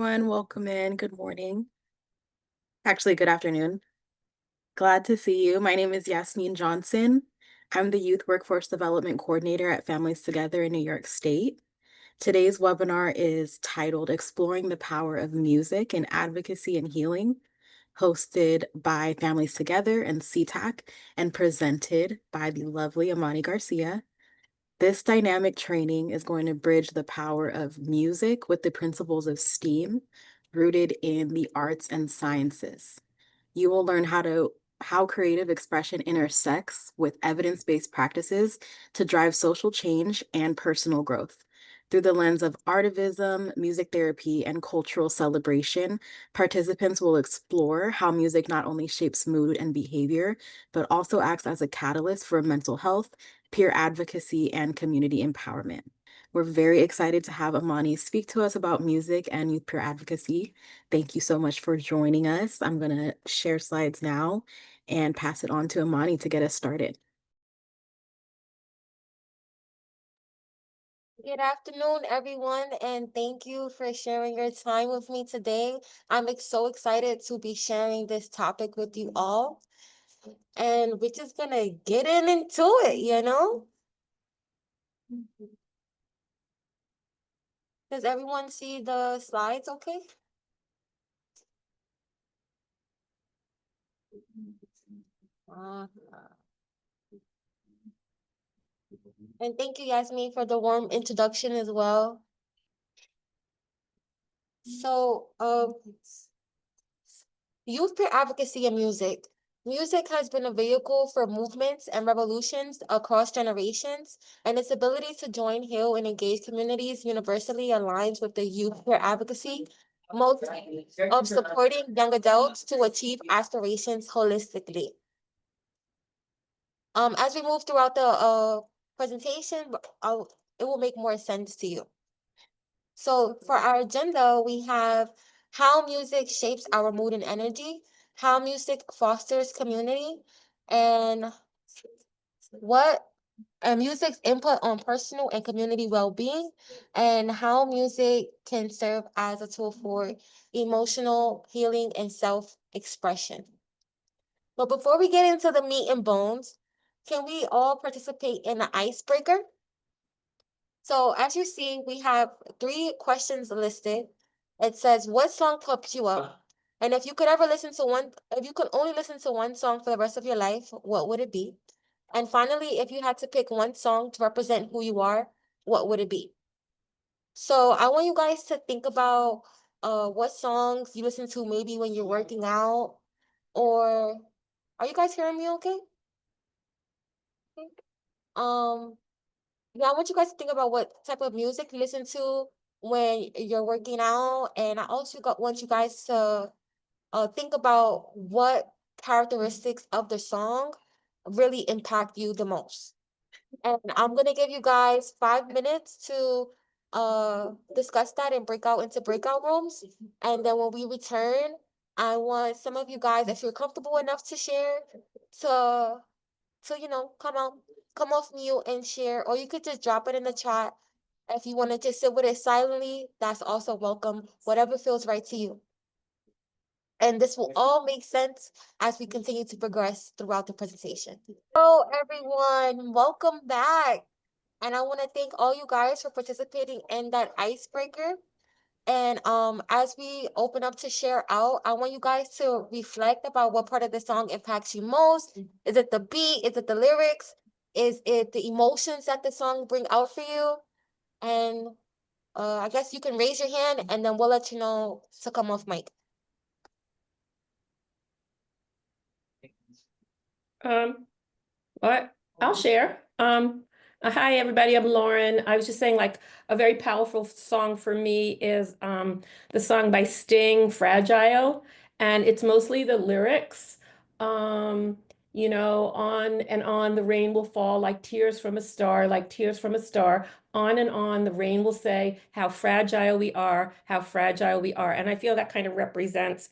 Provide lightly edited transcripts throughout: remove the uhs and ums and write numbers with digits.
everyone. Welcome in. Good morning. Actually, good afternoon. Glad to see you. My name is Yasmin Johnson. I'm the Youth Workforce Development Coordinator at Families Together in New York State. Today's webinar is titled Exploring the Power of Music in Advocacy and Healing, hosted by Families Together and CTAC, and presented by the lovely Amani Garcia. This dynamic training is going to bridge the power of music with the principles of STEAM, rooted in the arts and sciences. You will learn how creative expression intersects with evidence-based practices to drive social change and personal growth. Through the lens of artivism, music therapy, and cultural celebration, participants will explore how music not only shapes mood and behavior, but also acts as a catalyst for mental health, peer advocacy, and community empowerment. We're very excited to have Amani speak to us about music and youth peer advocacy. Thank you so much for joining us. I'm going to share slides now and pass it on to Amani to get us started. Good afternoon, everyone, and thank you for sharing your time with me today. I'm so excited to be sharing this topic with you all, and we're just gonna get into it. Does everyone see the slides okay? Uh, and thank you, Yasmin, for the warm introduction as well. So, youth peer advocacy and music. Music has been a vehicle for movements and revolutions across generations, and its ability to join, heal, and engage communities universally aligns with the youth peer advocacy mode of supporting young adults to achieve aspirations holistically. As we move throughout the presentation, it will make more sense to you. So for our agenda, we have how music shapes our mood and energy, how music fosters community, and what music's input on personal and community well-being, and how music can serve as a tool for emotional healing and self-expression. But before we get into the meat and bones, can we all participate in the icebreaker? So as you see, we have 3 questions listed. It says, what song pumps you up? And if you could only listen to one song for the rest of your life, what would it be? And finally, if you had to pick one song to represent who you are, what would it be? So I want you guys to think about what songs you listen to maybe when you're working out, or are you guys hearing me okay? Um, Yeah, I want you guys to think about what type of music you listen to when you're working out. And I also want you guys to think about what characteristics of the song really impact you the most. And I'm gonna give you guys 5 minutes to discuss that and break out into breakout rooms. And then when we return, I want some of you guys, if you're comfortable enough to share, to come off mute and share, or you could just drop it in the chat. If you want to just sit with it silently, that's also welcome, whatever feels right to you. And this will all make sense as we continue to progress throughout the presentation. Hello, everyone. Welcome back. And I want to thank all you guys for participating in that icebreaker. And as we open up to share out, I want you guys to reflect about what part of the song impacts you most. Is it the beat? Is it the lyrics? Is it the emotions that the song bring out for you? And I guess you can raise your hand and then we'll let you know to come off mic. What I'll share. Hi everybody, I'm Lauren. I was just saying, like, a very powerful song for me is the song by Sting, Fragile, and it's mostly the lyrics. On and on the rain will fall like tears from a star, like tears from a star. On and on the rain will say how fragile we are, how fragile we are. And I feel that kind of represents,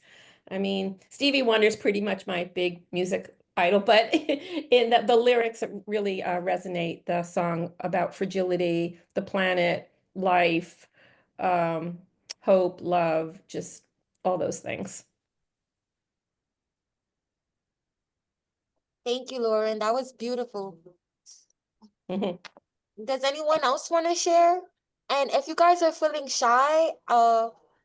I mean, Stevie Wonder's pretty much my big music idol, but in the lyrics really resonate. The song about fragility, the planet, life, hope, love, just all those things. Thank you, Lauren. That was beautiful. Mhm. Does anyone else want to share? And if you guys are feeling shy,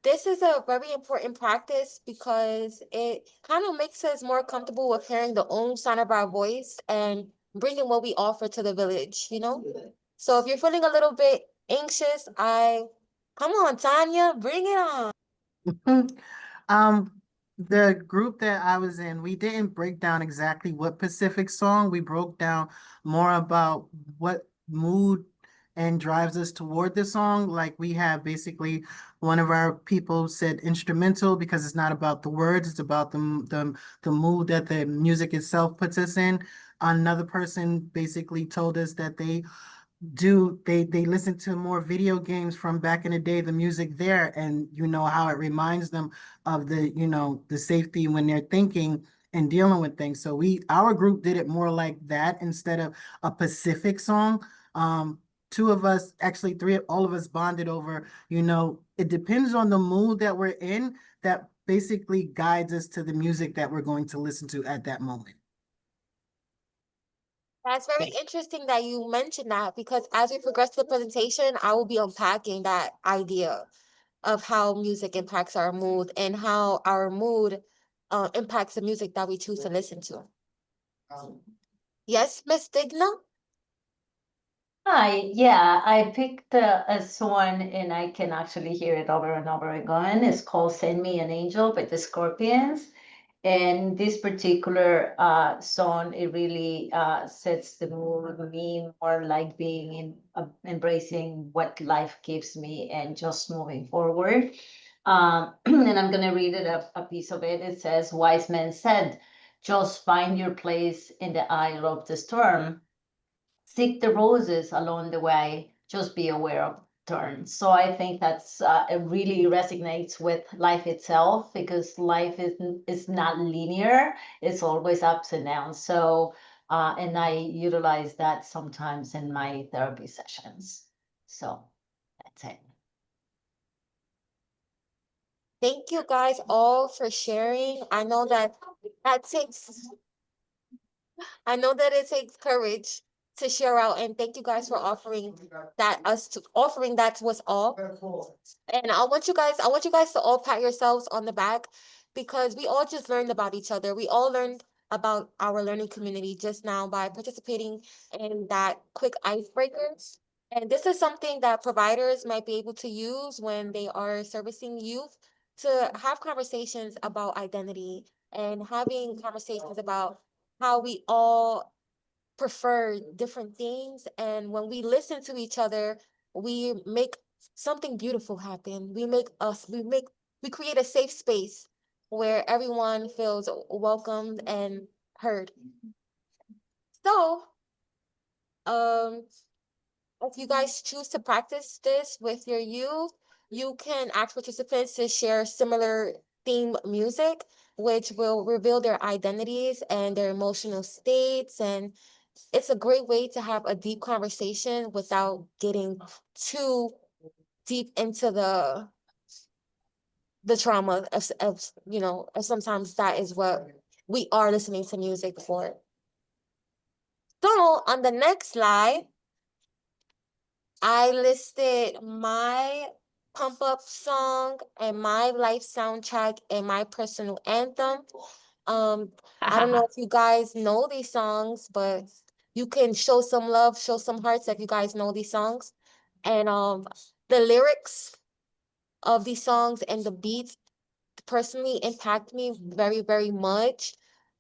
this is a very important practice because it kind of makes us more comfortable with hearing the own sound of our voice and bringing what we offer to the village, you know? So if you're feeling a little bit anxious, come on, Tanya, bring it on. Um, the group that I was in, we didn't break down exactly what Pacific song. We broke down more about what mood and drives us toward the song. Like we have basically one of our people said instrumental because it's not about the words, it's about the mood that the music itself puts us in. Another person basically told us that they listen to more video games from back in the day, the music there, and you know how it reminds them of the safety when they're thinking and dealing with things. So our group did it more like that instead of a Pacific song. Two of us, actually three, all of us bonded over, it depends on the mood that we're in that basically guides us to the music that we're going to listen to at that moment. That's very interesting that you mentioned that because as we progress to the presentation, I will be unpacking that idea of how music impacts our mood and how our mood impacts the music that we choose to listen to. Yes, Miss Digna? Hi, yeah, I picked a song and I can actually hear it over and over again. It's called Send Me an Angel by the Scorpions. And this particular song, it really sets the mood for me more like being embracing what life gives me and just moving forward. And I'm going to read it a piece of it. It says, Wise men said, just find your place in the eye of the storm. Seek the roses along the way, just be aware of turns. So I think that's it really resonates with life itself because life is not linear. It's always ups and downs. So and I utilize that sometimes in my therapy sessions. So that's it. Thank you guys all for sharing. That takes I know that it takes courage to share out, and thank you guys for offering that to us all. And I want you guys to all pat yourselves on the back because we all just learned about each other. We all learned about our learning community just now by participating in that quick icebreaker. And this is something that providers might be able to use when they are servicing youth to have conversations about identity and having conversations about how we all prefer different things. And when we listen to each other, we make something beautiful happen. We create a safe space where everyone feels welcomed and heard. So, um, if you guys choose to practice this with your youth, you can ask participants to share similar theme music, which will reveal their identities and their emotional states. And it's a great way to have a deep conversation without getting too deep into the trauma of sometimes that is what we are listening to music for. So on the next slide, I listed my pump up song and my life soundtrack and my personal anthem. I don't know if you guys know these songs, but you can show some love, show some hearts if you guys know these songs. And the lyrics of these songs and the beats personally impact me very, very much.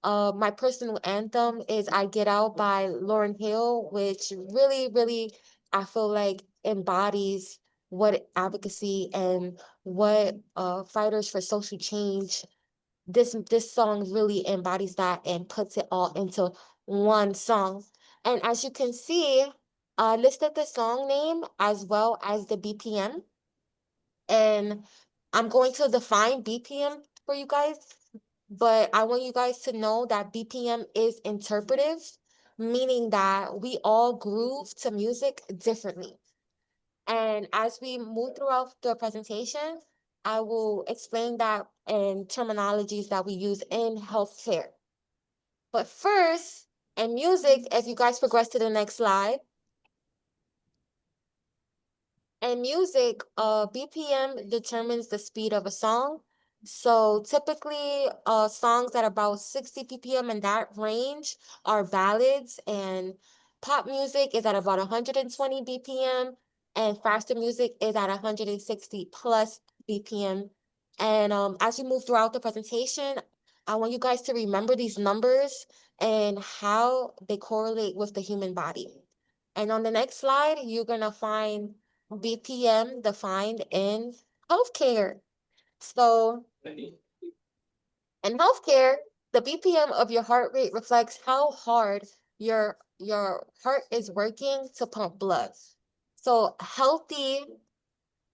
My personal anthem is I Get Out by Lauryn Hill, which really, really, I feel like embodies what advocacy and what fighters for social change. This song really embodies that and puts it all into one song. And as you can see, I listed the song name as well as the BPM. And I'm going to define BPM for you guys, but I want you guys to know that BPM is interpretive, meaning that we all groove to music differently. And as we move throughout the presentation, I will explain that in terminologies that we use in healthcare. But first, in music, if you guys progress to the next slide, in music, BPM determines the speed of a song. So typically, songs that are about 60 BPM in that range are ballads, and pop music is at about 120 BPM, and faster music is at 160 plus BPM. And as we move throughout the presentation, I want you guys to remember these numbers and how they correlate with the human body. And on the next slide, you're gonna find BPM defined in healthcare. So in healthcare, the BPM of your heart rate reflects how hard your heart is working to pump blood. So healthy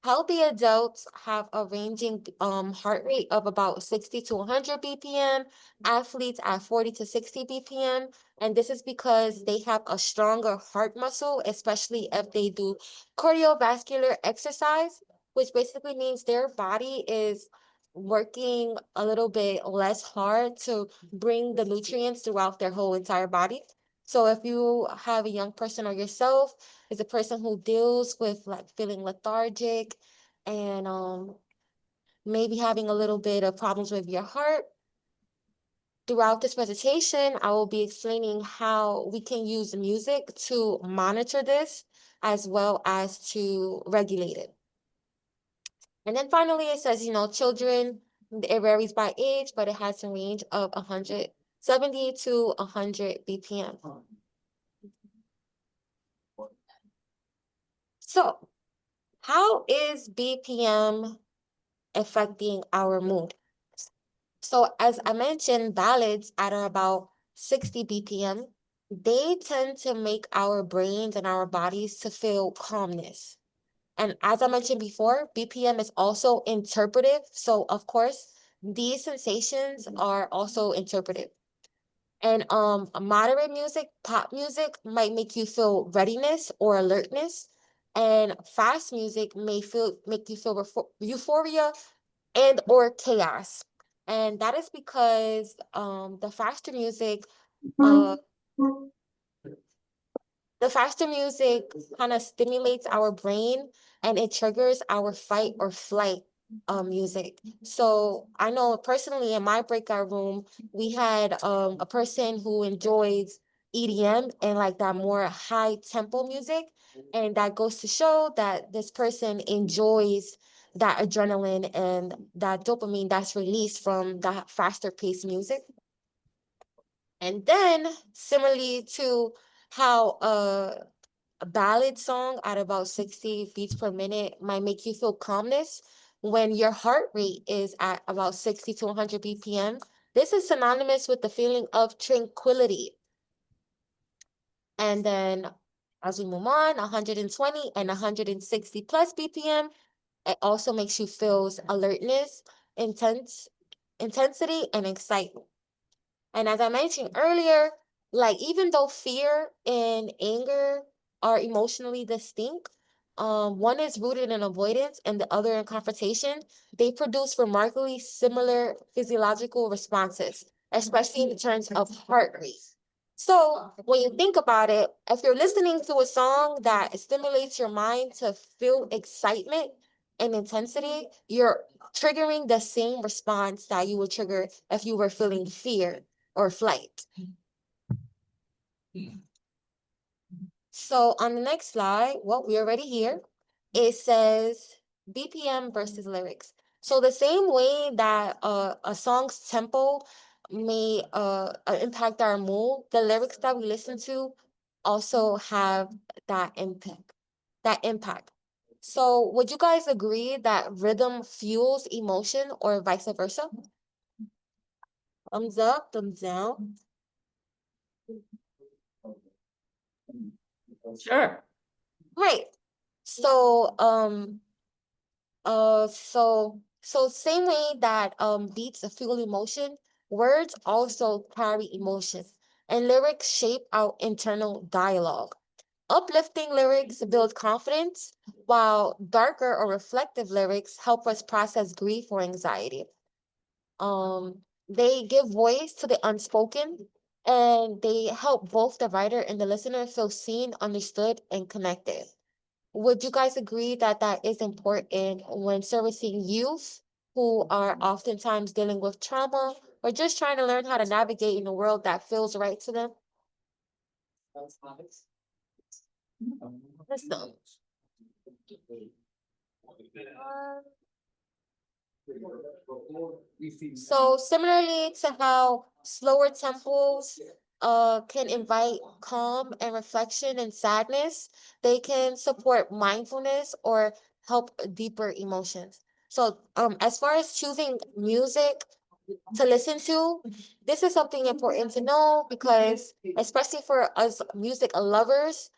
adults have a ranging heart rate of about 60 to 100 BPM, athletes at 40 to 60 BPM, and this is because they have a stronger heart muscle, especially if they do cardiovascular exercise, which basically means their body is working a little bit less hard to bring the nutrients throughout their whole entire body. So if you have a young person or yourself is a person who deals with like feeling lethargic and maybe having a little bit of problems with your heart. Throughout this presentation, I will be explaining how we can use music to monitor this as well as to regulate it. And then finally, it says, children, it varies by age, but it has a range of 170 to 100 BPM. So how is BPM affecting our mood? So as I mentioned, ballads at about 60 BPM, they tend to make our brains and our bodies to feel calmness. And as I mentioned before, BPM is also interpretive. So of course, these sensations are also interpretive. And moderate music, pop music might make you feel readiness or alertness. And fast music make you feel euphoria and or chaos. And that is because the faster music uh the faster music kind of stimulates our brain and it triggers our fight or flight music. So I know personally in my breakout room, we had a person who enjoys EDM and like that more high tempo music. And that goes to show that this person enjoys that adrenaline and that dopamine that's released from that faster paced music. And then similarly to how a ballad song at about 60 beats per minute might make you feel calmness when your heart rate is at about 60 to 100 BPM. This is synonymous with the feeling of tranquility. And then as we move on, 120 and 160 plus BPM, it also makes you feel alertness, intensity, and excitement. And as I mentioned earlier, like even though fear and anger are emotionally distinct, one is rooted in avoidance and the other in confrontation, they produce remarkably similar physiological responses, especially in terms of heart rate. So when you think about it, if you're listening to a song that stimulates your mind to feel excitement and intensity, you're triggering the same response that you would trigger if you were feeling fear or flight. So on the next slide, well, we're already here. It says BPM versus lyrics. So the same way that a song's tempo may impact our mood, the lyrics that we listen to also have that impact. So would you guys agree that rhythm fuels emotion or vice versa? Thumbs up, thumbs down. Sure. Right. So, so same way that beats fuel emotion, words also carry emotion, and lyrics shape our internal dialogue. Uplifting lyrics build confidence, while darker or reflective lyrics help us process grief or anxiety. They give voice to the unspoken, and they help both the writer and the listener feel seen, understood, and connected. Would you guys agree that that is important when servicing youth who are oftentimes dealing with trauma or just trying to learn how to navigate in a world that feels right to them? Listen. So similarly to how slower tempos can invite calm and reflection and sadness, they can support mindfulness or help deeper emotions. So as far as choosing music to listen to, this is something important to know because especially for us music lovers,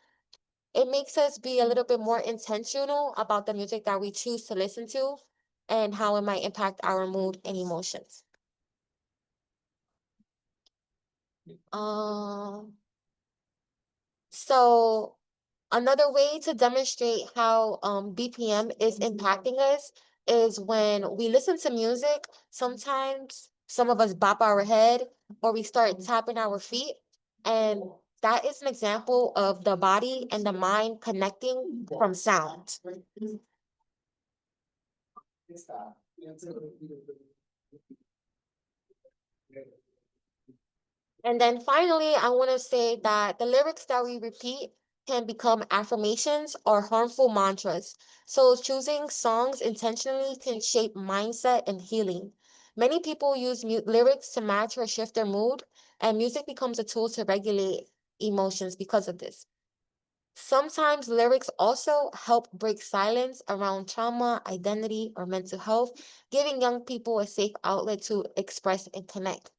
it makes us be a little bit more intentional about the music that we choose to listen to and how it might impact our mood and emotions. Um, so another way to demonstrate how BPM is impacting us is when we listen to music, sometimes some of us bop our head or we start tapping our feet. And that is an example of the body and the mind connecting from sound. And then finally, I want to say that the lyrics that we repeat can become affirmations or harmful mantras. So choosing songs intentionally can shape mindset and healing. Many people use lyrics to match or shift their mood, and music becomes a tool to regulate emotions because of this. Sometimes lyrics also help break silence around trauma, identity, or mental health, giving young people a safe outlet to express and connect.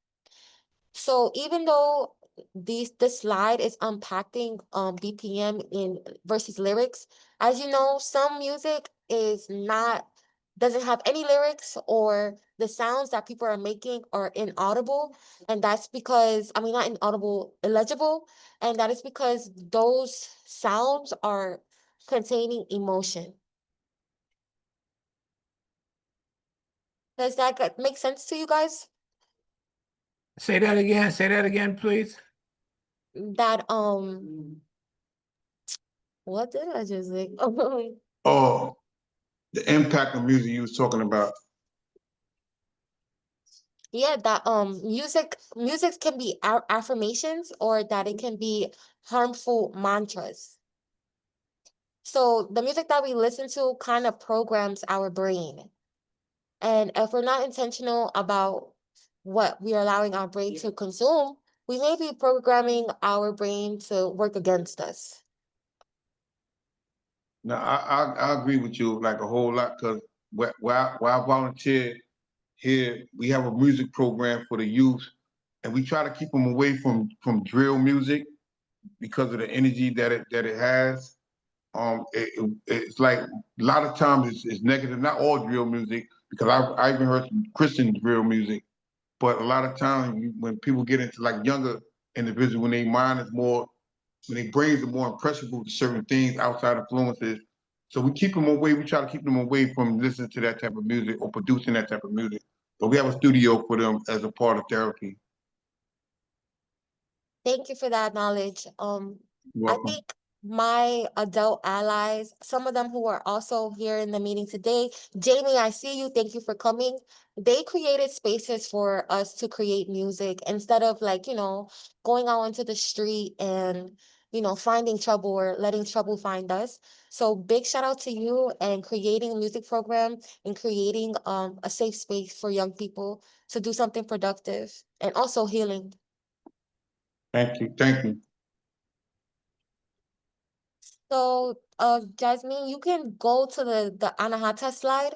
So even though this slide is unpacking BPM in versus lyrics, as you know, some music is not doesn't have any lyrics or the sounds that people are making are inaudible. And that's because, I mean, not inaudible, illegible. And that is because those sounds are containing emotion. Does that make sense to you guys? Say that again. Say that again, please. That what did I just say? Oh, the impact of music you was talking about. Yeah, that music can be affirmations or that it can be harmful mantras. So the music that we listen to kind of programs our brain. And if we're not intentional about what we are allowing our brain to consume, we may be programming our brain to work against us. Now, I agree with you like a whole lot because where I volunteer here, we have a music program for the youth, and we try to keep them away from drill music because of the energy that it has. It's like a lot of times it's negative. Not all drill music because I even heard some Christian drill music, but a lot of times when people get into like younger individuals, when their mind is more when their brains are more impressionable to certain things, outside influences. So we keep them away. We try to keep them away from listening to that type of music or producing that type of music. But we have a studio for them as a part of therapy. Thank you for that knowledge. You're I welcome. think my adult allies, some of them who are also here in the meeting today, Jamie, I see you. Thank you for coming. They created spaces for us to create music instead of like, going out into the street and, finding trouble or letting trouble find us. So big shout out to you and creating a music program and creating a safe space for young people to do something productive and also healing. Thank you. Thank you. So, Jasmine, you can go to the Anahata slide.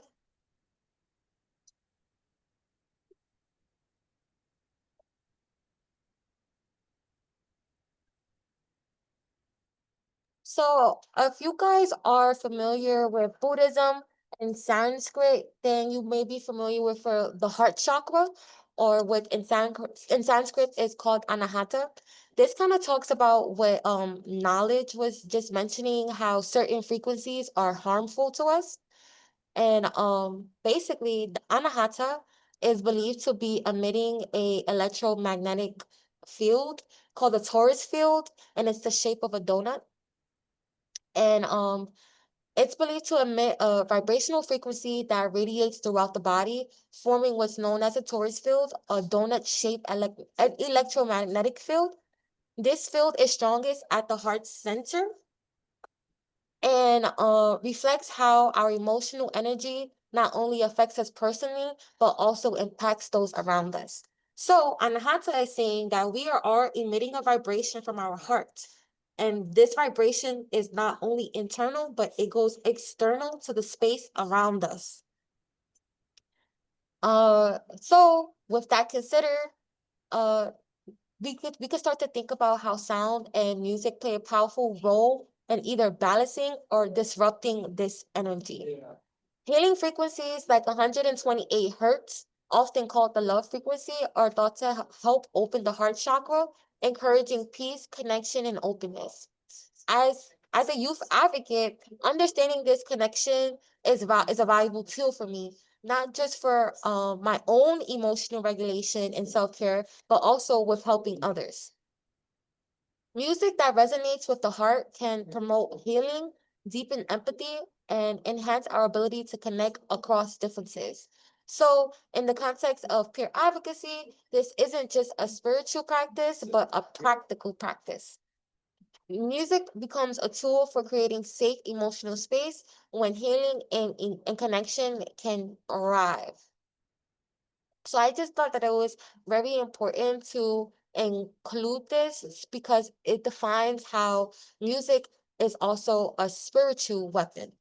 So, if you guys are familiar with Buddhism and Sanskrit, then you may be familiar with the heart chakra, or what in Sanskrit is called anahata. This kind of talks about what knowledge was just mentioning, how certain frequencies are harmful to us. And basically the anahata is believed to be emitting a electromagnetic field called the torus field, and it's the shape of a donut. And it's believed to emit a vibrational frequency that radiates throughout the body, forming what's known as a torus field, a donut-shaped electromagnetic field. This field is strongest at the heart's center and reflects how our emotional energy not only affects us personally, but also impacts those around us. So, Anahata is saying that we are all emitting a vibration from our heart. And this vibration is not only internal, but it goes external to the space around us. So with that considered, uh, we could start to think about how sound and music play a powerful role in either balancing or disrupting this energy. Healing frequencies like 128 hertz, often called the love frequency, are thought to help open the heart chakra, encouraging peace, connection, and openness. As a youth advocate, understanding this connection is a valuable tool for me, not just for my own emotional regulation and self-care, but also with helping others. Music that resonates with the heart can promote healing, deepen empathy, and enhance our ability to connect across differences. So, in the context of peer advocacy, this isn't just a spiritual practice, but a practical practice. Music becomes a tool for creating safe emotional space when healing and connection can arrive. So I just thought that it was very important to include this because it defines how music is also a spiritual weapon.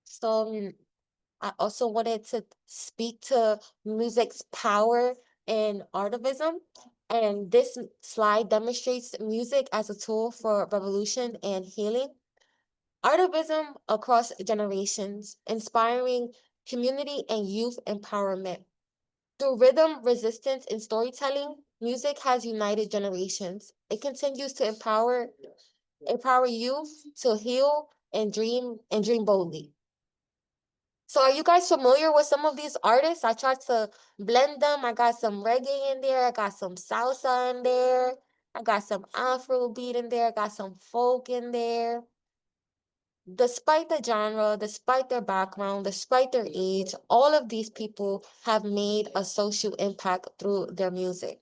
So I also wanted to speak to music's power in artivism. And this slide demonstrates music as a tool for revolution and healing. Artivism across generations, inspiring community and youth empowerment. Through rhythm, resistance, and storytelling, music has united generations. It continues to empower youth to heal and dream boldly. So are you guys familiar with some of these artists? I tried to blend them. I got some reggae in there. I got some salsa in there. I got some Afrobeat in there. I got some folk in there. Despite the genre, despite their background, despite their age, all of these people have made a social impact through their music.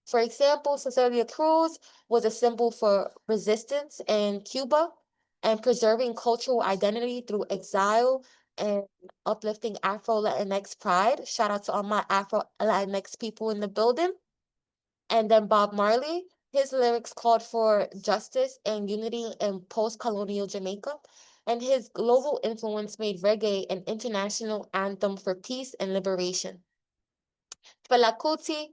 For example, Cecilia Cruz was a symbol for resistance in Cuba and preserving cultural identity through exile and uplifting Afro Latinx pride. Shout out to all my Afro Latinx people in the building. And then Bob Marley, his lyrics called for justice and unity in post-colonial Jamaica, and his global influence made reggae an international anthem for peace and liberation. Fela Kuti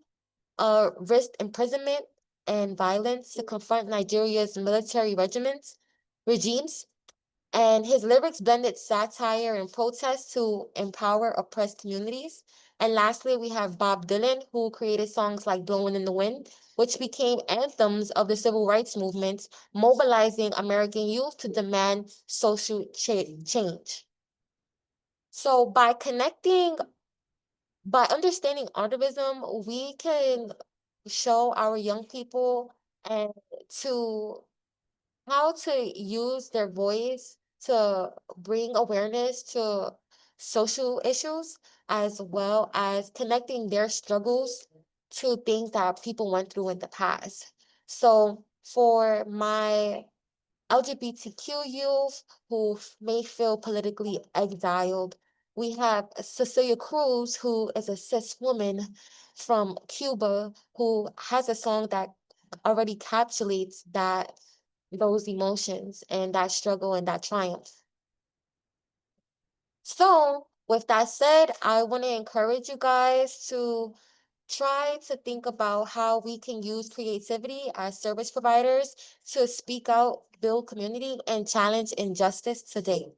risked imprisonment and violence to confront Nigeria's military regimes, and his lyrics blended satire and protest to empower oppressed communities. And lastly, we have Bob Dylan, who created songs like Blowing in the Wind, which became anthems of the civil rights movement, mobilizing American youth to demand social change. So by understanding artivism, we can show our young people and to how to use their voice to bring awareness to social issues, as well as connecting their struggles to things that people went through in the past. So for my LGBTQ youth who may feel politically exiled, we have Cecilia Cruz, who is a cis woman from Cuba, who has a song that already encapsulates those emotions and that struggle and that triumph. So, with that said, I want to encourage you guys to try to think about how we can use creativity as service providers to speak out, build community, and challenge injustice today.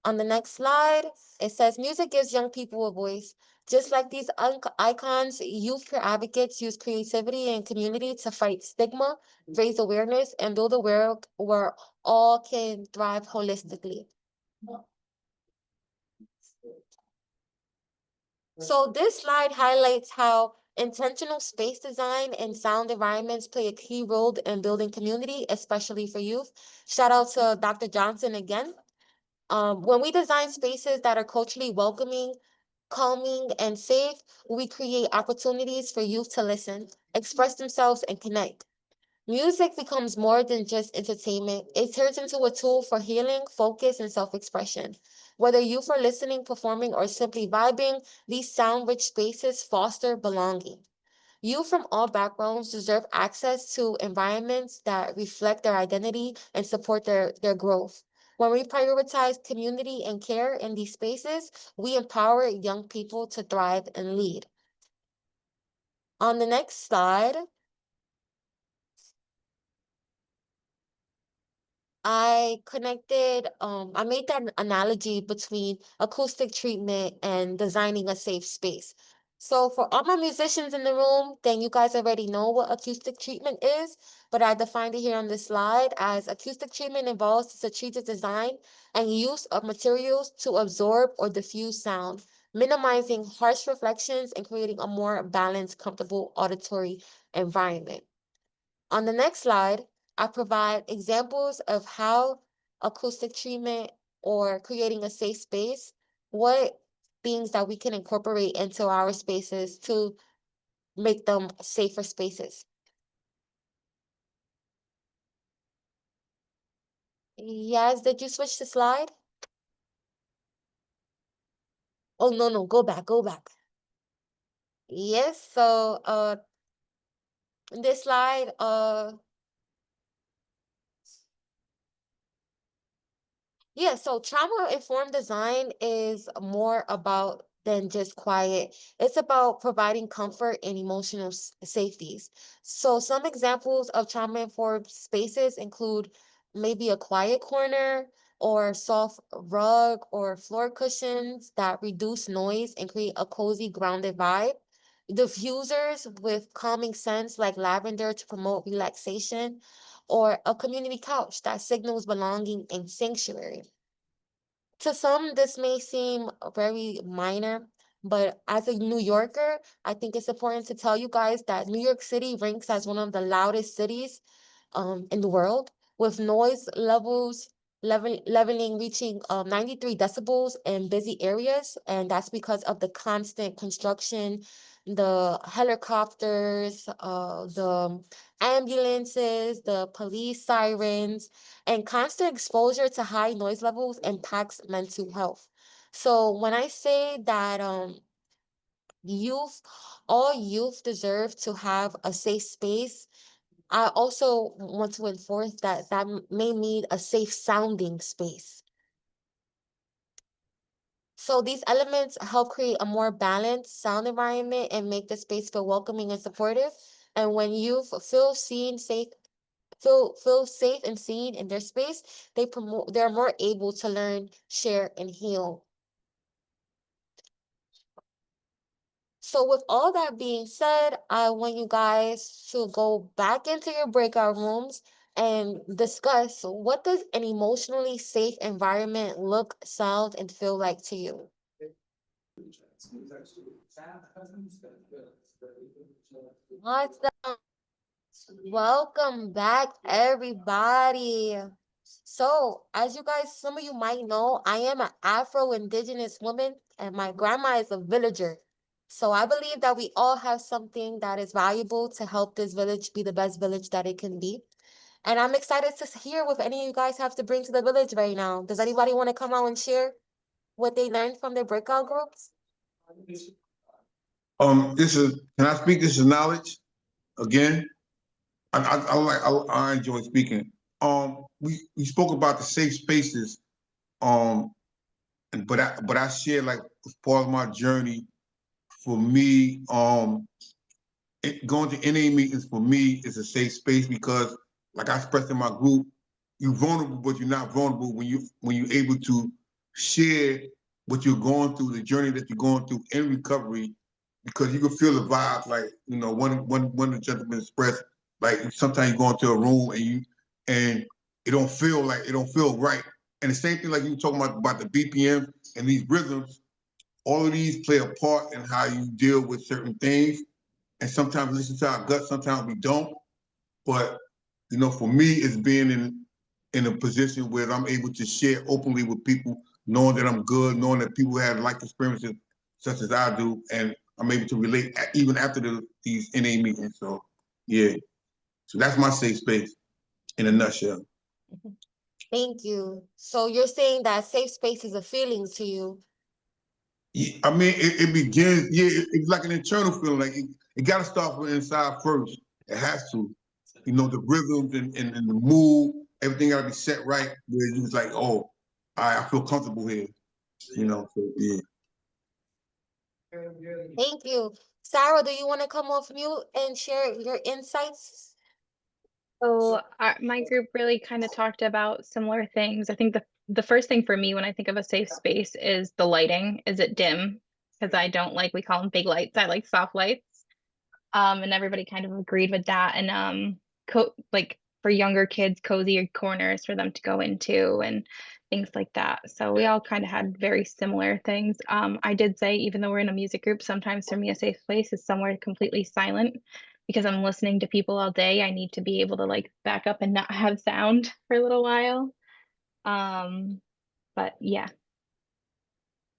On the next slide, it says music gives young people a voice. Just like these icons, youth peer advocates use creativity and community to fight stigma, raise awareness, and build a world where all can thrive holistically. So this slide highlights how intentional space design and sound environments play a key role in building community, especially for youth. Shout out to Dr. Johnson again. When we design spaces that are culturally welcoming, calming, and safe, we create opportunities for youth to listen, express themselves, and connect. Music becomes more than just entertainment. It turns into a tool for healing, focus, and self-expression. Whether youth are listening, performing, or simply vibing, these sound-rich spaces foster belonging. Youth from all backgrounds deserve access to environments that reflect their identity and support their growth. When we prioritize community and care in these spaces, we empower young people to thrive and lead. On the next slide, I made that analogy between acoustic treatment and designing a safe space. So for all my musicians in the room, then you guys already know what acoustic treatment is, but I defined it here on this slide as acoustic treatment involves the strategic design and use of materials to absorb or diffuse sound, minimizing harsh reflections and creating a more balanced, comfortable auditory environment. On the next slide, I provide examples of how acoustic treatment or creating a safe space, what things that we can incorporate into our spaces to make them safer spaces. Yes, did you switch the slide? Oh, no, go back, go back. Yes, so in this slide, yeah, so trauma-informed design is more about than just quiet. It's about providing comfort and emotional safeties. So some examples of trauma-informed spaces include maybe a quiet corner or soft rug or floor cushions that reduce noise and create a cozy, grounded vibe. Diffusers with calming scents like lavender to promote relaxation, or a community couch that signals belonging and sanctuary. To some, this may seem very minor, but as a New Yorker, I think it's important to tell you guys that New York City ranks as one of the loudest cities in the world, with noise leveling reaching 93 decibels in busy areas, and that's because of the constant construction, the helicopters, the ambulances, the police sirens, and constant exposure to high noise levels impacts mental health. So when I say that youth, all youth deserve to have a safe space, I also want to enforce that may need a safe sounding space. So these elements help create a more balanced sound environment and make the space feel welcoming and supportive. And when youth feel safe and seen in their space, they're more able to learn, share, and heal. So with all that being said, I want you guys to go back into your breakout rooms and discuss what does an emotionally safe environment look, sound, and feel like to you. Awesome. Welcome back, everybody. So, as you guys, some of you might know, I am an Afro-Indigenous woman and my grandma is a villager. So I believe that we all have something that is valuable to help this village be the best village that it can be. And I'm excited to hear what any of you guys have to bring to the village right now. Does anybody want to come out and share what they learned from their breakout groups? Can I speak? This is knowledge again. I enjoy speaking. We spoke about the safe spaces. Um, but I share like as part of my journey. For me, going to NA meetings for me is a safe space because, like I expressed in my group, you're vulnerable, but you're not vulnerable when you're able to share what you're going through, the journey that you're going through in recovery, because you can feel the vibe. Like, you know, one of the gentlemen expressed, like sometimes you go into a room and it don't feel right. And the same thing like you were talking about the BPM and these rhythms, all of these play a part in how you deal with certain things. And sometimes we listen to our gut, sometimes we don't. But you know, for me, it's being in a position where I'm able to share openly with people, knowing that I'm good, knowing that people have life experiences such as I do, and I'm able to relate even after these NA meetings. So, yeah. So that's my safe space in a nutshell. Thank you. So you're saying that safe space is a feeling to you. Yeah, I mean, it begins, it's like an internal feeling. Like it got to start from inside first. It has to. You know, the rhythms and the mood, everything got to be set right where you was like, oh, all right, I feel comfortable here. You know, so yeah. Thank you. Sarah, do you want to come off mute and share your insights? So my group really kind of talked about similar things. I think the first thing for me when I think of a safe space is the lighting. Is it dim? Because I don't like, we call them big lights. I like soft lights. And everybody kind of agreed with that. And like for younger kids, cozier corners for them to go into and things like that. So we all kind of had very similar things. I did say, even though we're in a music group, sometimes for me a safe place is somewhere completely silent because I'm listening to people all day. I need to be able to like back up and not have sound for a little while. But yeah.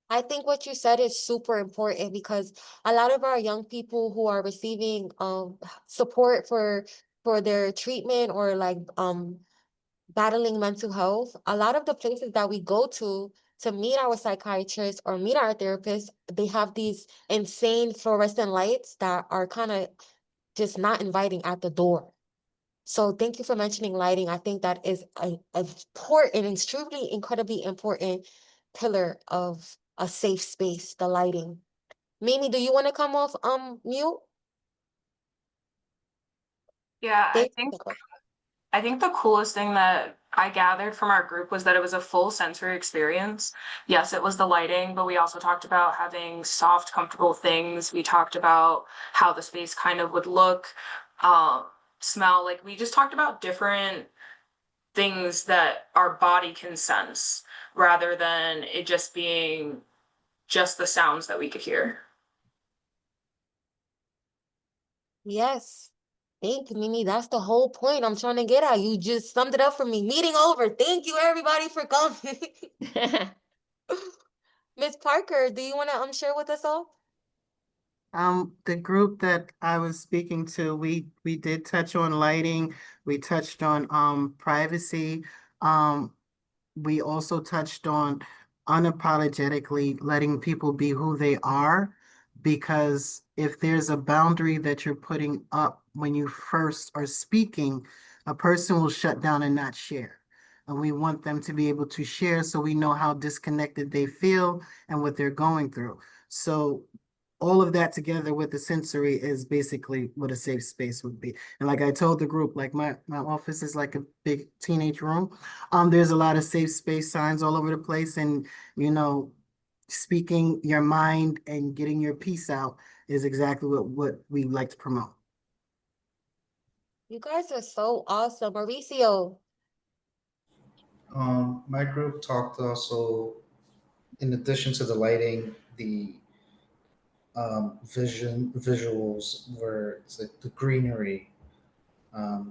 I think what you said is super important because a lot of our young people who are receiving support for their treatment or like battling mental health, a lot of the places that we go to meet our psychiatrists or meet our therapists, they have these insane fluorescent lights that are kind of just not inviting at the door. So thank you for mentioning lighting. I think that is a important, extremely, incredibly important pillar of a safe space, the lighting. Mimi, do you want to come off mute? Yeah, Thank I think the coolest thing that I gathered from our group was that it was a full sensory experience. Yes, it was the lighting, but we also talked about having soft, comfortable things. We talked about how the space kind of would look, um, smell. Like we just talked about different things that our body can sense rather than it just being just the sounds that we could hear. Yes. Thank you, Mimi. That's the whole point I'm trying to get at. You just summed it up for me. Meeting over. Thank you, everybody, for coming. Miss Parker, do you want to share with us all? The group that I was speaking to, we did touch on lighting. We touched on privacy. Um, we also touched on unapologetically letting people be who they are, because if there's a boundary that you're putting up when you first are speaking, a person will shut down and not share. And we want them to be able to share so we know how disconnected they feel and what they're going through. So all of that together with the sensory is basically what a safe space would be. And like I told the group, like my office is like a big teenage room. There's a lot of safe space signs all over the place, and you know, speaking your mind and getting your piece out is exactly what we like to promote. You guys are so awesome. Mauricio, My group talked also, in addition to the lighting, the visuals where it's like the greenery,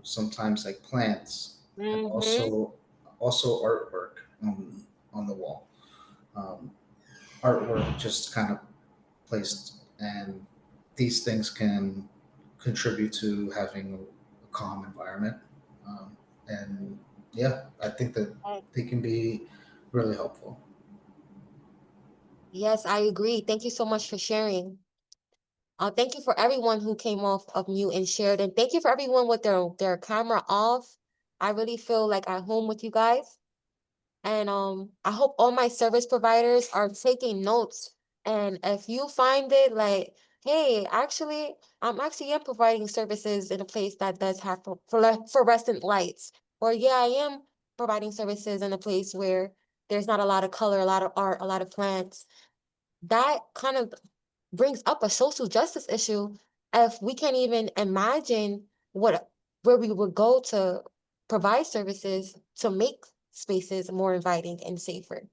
sometimes like plants, and also artwork on the wall. Um, Artwork just kind of placed, and these things can contribute to having a calm environment. And yeah, I think that they can be really helpful. yes, I agree. Thank you so much for sharing. Thank you for everyone who came off of mute and shared, and thank you for everyone with their camera off. I really feel like at home with you guys, and I hope all my service providers are taking notes. And if you find it like, hey, actually, I'm actually am providing services in a place that does have fluorescent lights, or yeah, I am providing services in a place where there's not a lot of color, a lot of art, a lot of plants. That kind of brings up a social justice issue if we can't even imagine where we would go to provide services to make spaces more inviting and safer.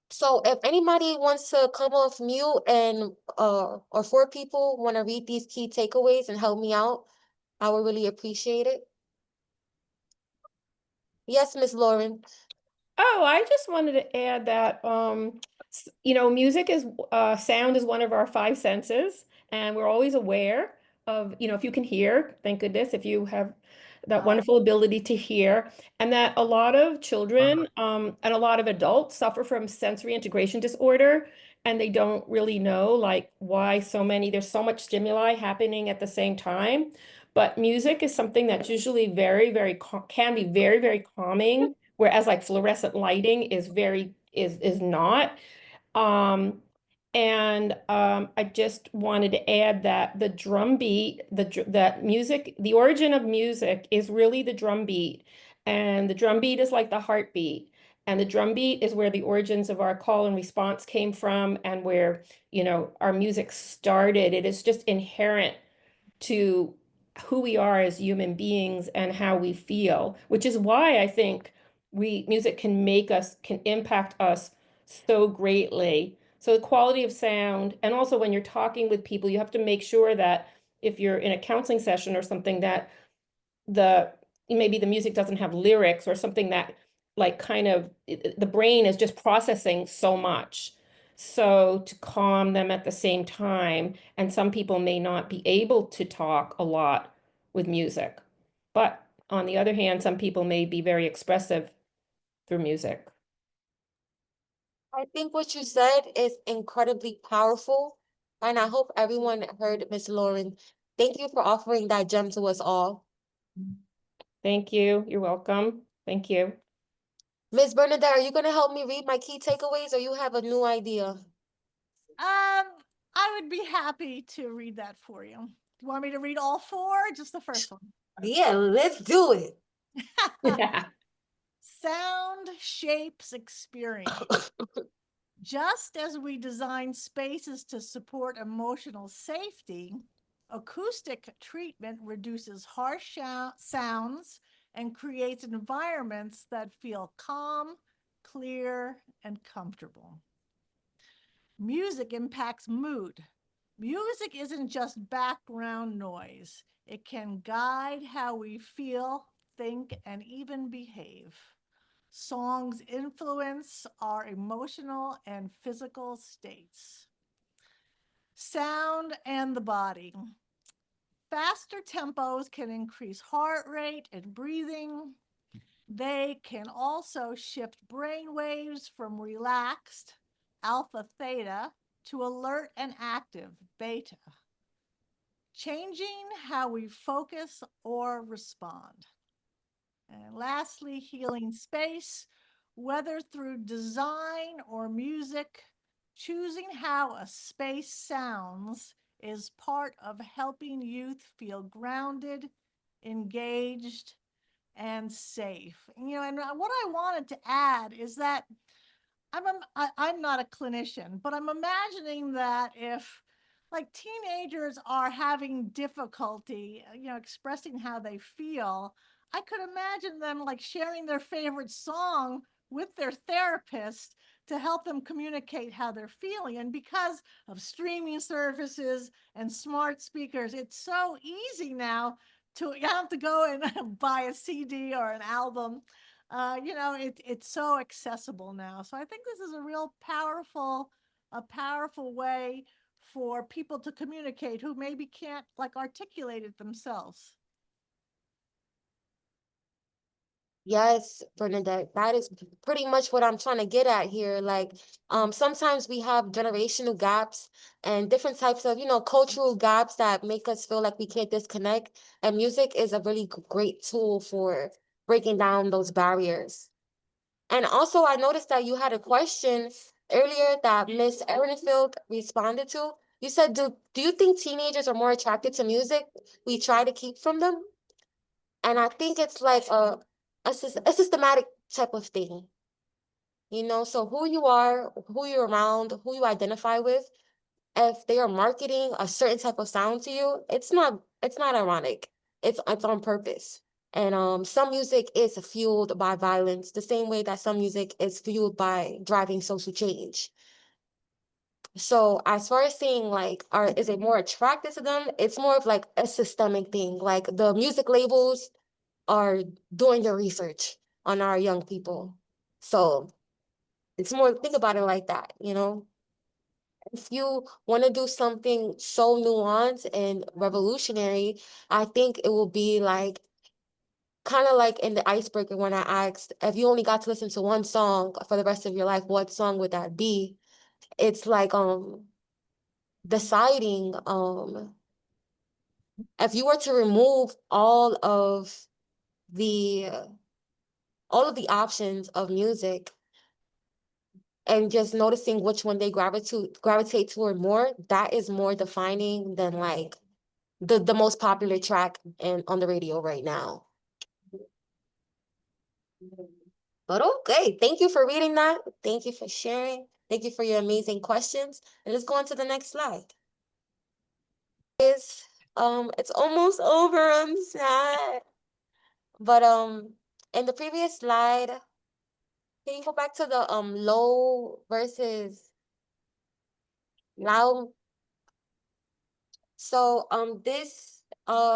So if anybody wants to come off mute and or four people want to read these key takeaways and help me out, I would really appreciate it. Yes, Miss Lauren. Oh, I just wanted to add that, music is, sound is one of our five senses, and we're always aware of, if you can hear, thank goodness, if you have that wonderful ability to hear, and that a lot of children, and a lot of adults suffer from sensory integration disorder, and they don't really know like why there's so much stimuli happening at the same time. But music is something that's usually can be very, very calming, whereas like fluorescent lighting is not. Um, I just wanted to add that the drum beat, that music, the origin of music is really the drum beat, and the drum beat is like the heartbeat. And the drum beat is where the origins of our call and response came from, and where, our music started. It is just inherent to who we are as human beings and how we feel, which is why I think music can impact us so greatly. So the quality of sound, and also when you're talking with people, you have to make sure that if you're in a counseling session or something, that the maybe the music doesn't have lyrics, or something that like kind of the brain is just processing so much. So to calm them at the same time, and some people may not be able to talk a lot with music. But on the other hand, some people may be very expressive through music. I think what you said is incredibly powerful, and I hope everyone heard Miss Lauren. Thank you for offering that gem to us all. Thank you. You're welcome. Thank you. Miss Bernadette, are you going to help me read my key takeaways, or you have a new idea? I would be happy to read that for you. You want me to read all four, or just the first one? Yeah, let's do it. Yeah. Sound shapes experience. Just as we design spaces to support emotional safety, acoustic treatment reduces harsh sounds and creates environments that feel calm, clear, and comfortable. Music impacts mood. Music isn't just background noise. It can guide how we feel, think, and even behave. Songs influence our emotional and physical states. Sound and the body. Faster tempos can increase heart rate and breathing. They can also shift brain waves from relaxed, alpha theta, to alert and active, beta, changing how we focus or respond. And lastly, healing space, whether through design or music, choosing how a space sounds is part of helping youth feel grounded, engaged, and safe. And what I wanted to add is that I'm not a clinician, but I'm imagining that if like teenagers are having difficulty, expressing how they feel, I could imagine them like sharing their favorite song with their therapist to help them communicate how they're feeling. And because of streaming services and smart speakers, it's so easy now to you have to go and buy a CD or an album. It's so accessible now. So I think this is a powerful way for people to communicate who maybe can't like articulate it themselves. Yes, Bernadette, that is pretty much what I'm trying to get at here. Like, sometimes we have generational gaps and different types of, cultural gaps that make us feel like we can't disconnect. And music is a really great tool for breaking down those barriers. And also, I noticed that you had a question earlier that Miss Ehrenfield responded to. You said, do you think teenagers are more attracted to music we try to keep from them? And I think it's like a systematic type of thing. So who you are, who you're around, who you identify with, if they are marketing a certain type of sound to you, it's not ironic. It's on purpose. And some music is fueled by violence, the same way that some music is fueled by driving social change. So as far as saying like, is it more attractive to them? It's more of like a systemic thing. Like the music labels are doing their research on our young people. So it's more, think about it like that. If you want to do something so nuanced and revolutionary, I think it will be like kind of like in the icebreaker when I asked if you only got to listen to one song for the rest of your life, what song would that be? It's like deciding if you were to remove the all of the options of music and just noticing which one they gravitate toward more, that is more defining than like the most popular track on the radio right now. But okay, thank you for reading that. Thank you for sharing. Thank you for your amazing questions. And let's go on to the next slide. It's almost over. I'm sad. But in the previous slide, can you go back to the low versus loud? So this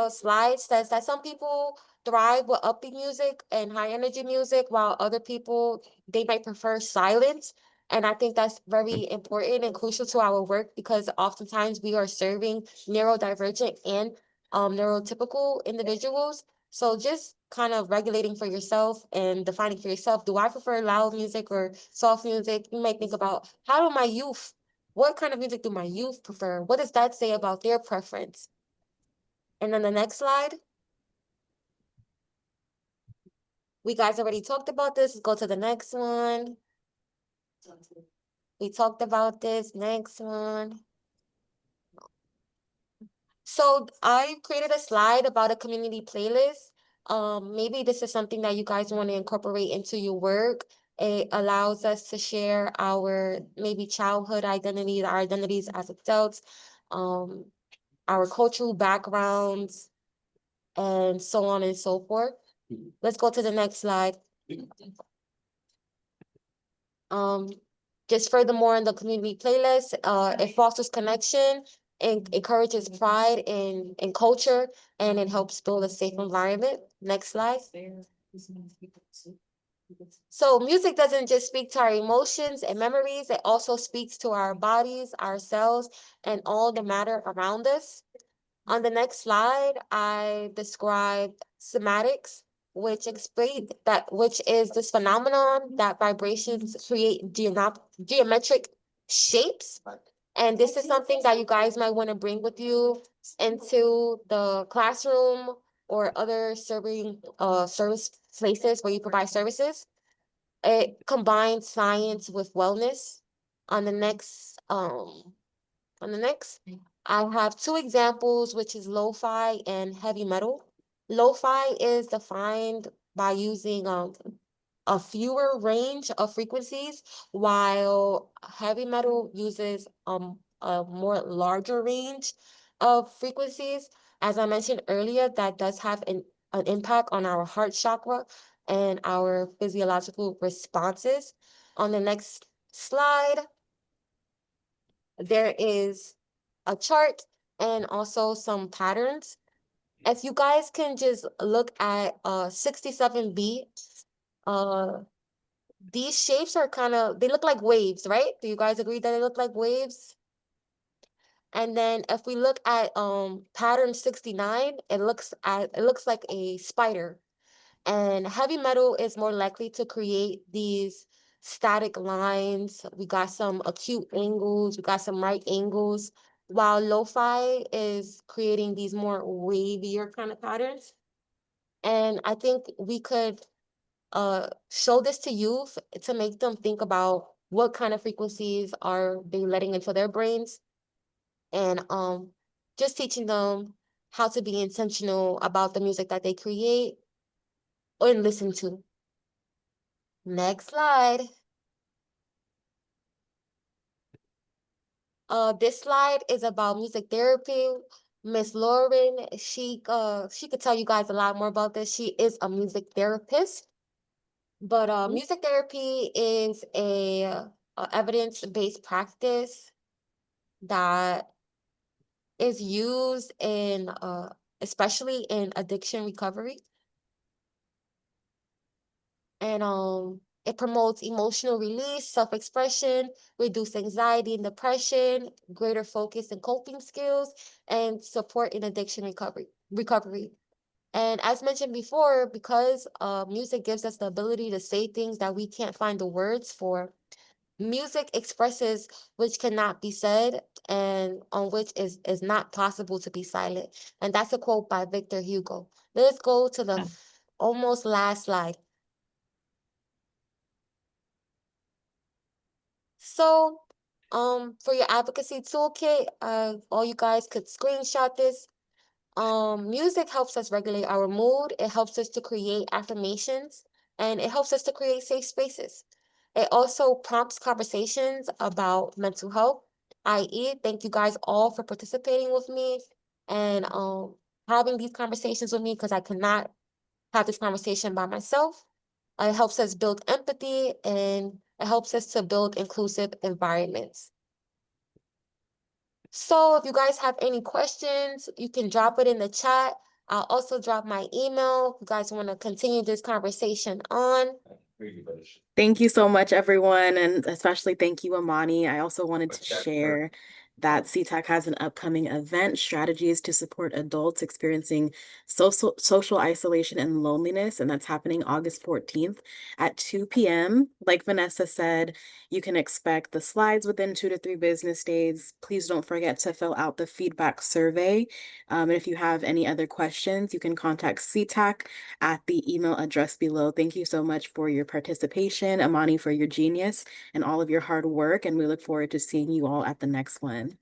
slide says that some people thrive with upbeat music and high energy music, while other people they might prefer silence. And I think that's very important and crucial to our work because oftentimes we are serving neurodivergent and neurotypical individuals. So just kind of regulating for yourself and defining for yourself, do I prefer loud music or soft music? You might think about what kind of music do my youth prefer? What does that say about their preference? And then the next slide. We guys already talked about this. Let's go to the next one. We talked about this. Next one. So I created a slide about a community playlist. Maybe this is something that you guys want to incorporate into your work. It allows us to share our maybe childhood identities, our identities as adults, our cultural backgrounds, and so on and so forth. Let's go to the next slide. Um, just furthermore in the community playlist, it fosters connection and encourages pride in culture, and it helps build a safe environment. Next slide. So music doesn't just speak to our emotions and memories, it also speaks to our bodies, ourselves, and all the matter around us. On the next slide, I described somatics, which is this phenomenon that vibrations create geometric shapes. And this is something that you guys might want to bring with you into the classroom or other service places where you provide services. It combines science with wellness. On the next, I have two examples, which is lo-fi and heavy metal. Lo-fi is defined by using a fewer range of frequencies, while heavy metal uses a more larger range of frequencies. As I mentioned earlier, that does have an impact on our heart chakra and our physiological responses. On the next slide, there is a chart and also some patterns. If you guys can just look at 67B, uh, these shapes are they look like waves, right? Do you guys agree that they look like waves? And then if we look at pattern 69, it looks like a spider. And heavy metal is more likely to create these static lines. We got some acute angles, we got some right angles, while lo-fi is creating these more wavier kind of patterns. And I think we could show this to youth to make them think about what kind of frequencies are they letting into their brains, and just teaching them how to be intentional about the music that they create or listen to. Next slide. This slide is about music therapy. Miss Lauren, she could tell you guys a lot more about this. She is a music therapist. But music therapy is a evidence-based practice that is used in especially in addiction recovery. And it promotes emotional release, self-expression, reduce anxiety and depression, greater focus and coping skills, and support in addiction recovery. And as mentioned before, because music gives us the ability to say things that we can't find the words for, music expresses which cannot be said and on which is not possible to be silent. And that's a quote by Victor Hugo. Let's go to the almost last slide. So, for your advocacy toolkit, all you guys could screenshot this. Music helps us regulate our mood. It helps us to create affirmations, and it helps us to create safe spaces. It also prompts conversations about mental health, i.e., thank you guys all for participating with me and having these conversations with me because I could not have this conversation by myself. It helps us build empathy and it helps us to build inclusive environments. So if you guys have any questions, you can drop it in the chat. I'll also drop my email if you guys want to continue this conversation on. Thank you so much, everyone, and especially thank you, Amani. I also wanted to share that CTAC has an upcoming event, Strategies to Support Adults Experiencing Social Isolation and Loneliness, and that's happening August 14th at 2 p.m. Like Vanessa said, you can expect the slides within 2 to 3 business days. Please don't forget to fill out the feedback survey. And if you have any other questions, you can contact CTAC at the email address below. Thank you so much for your participation, Amani, for your genius and all of your hard work. And we look forward to seeing you all at the next one.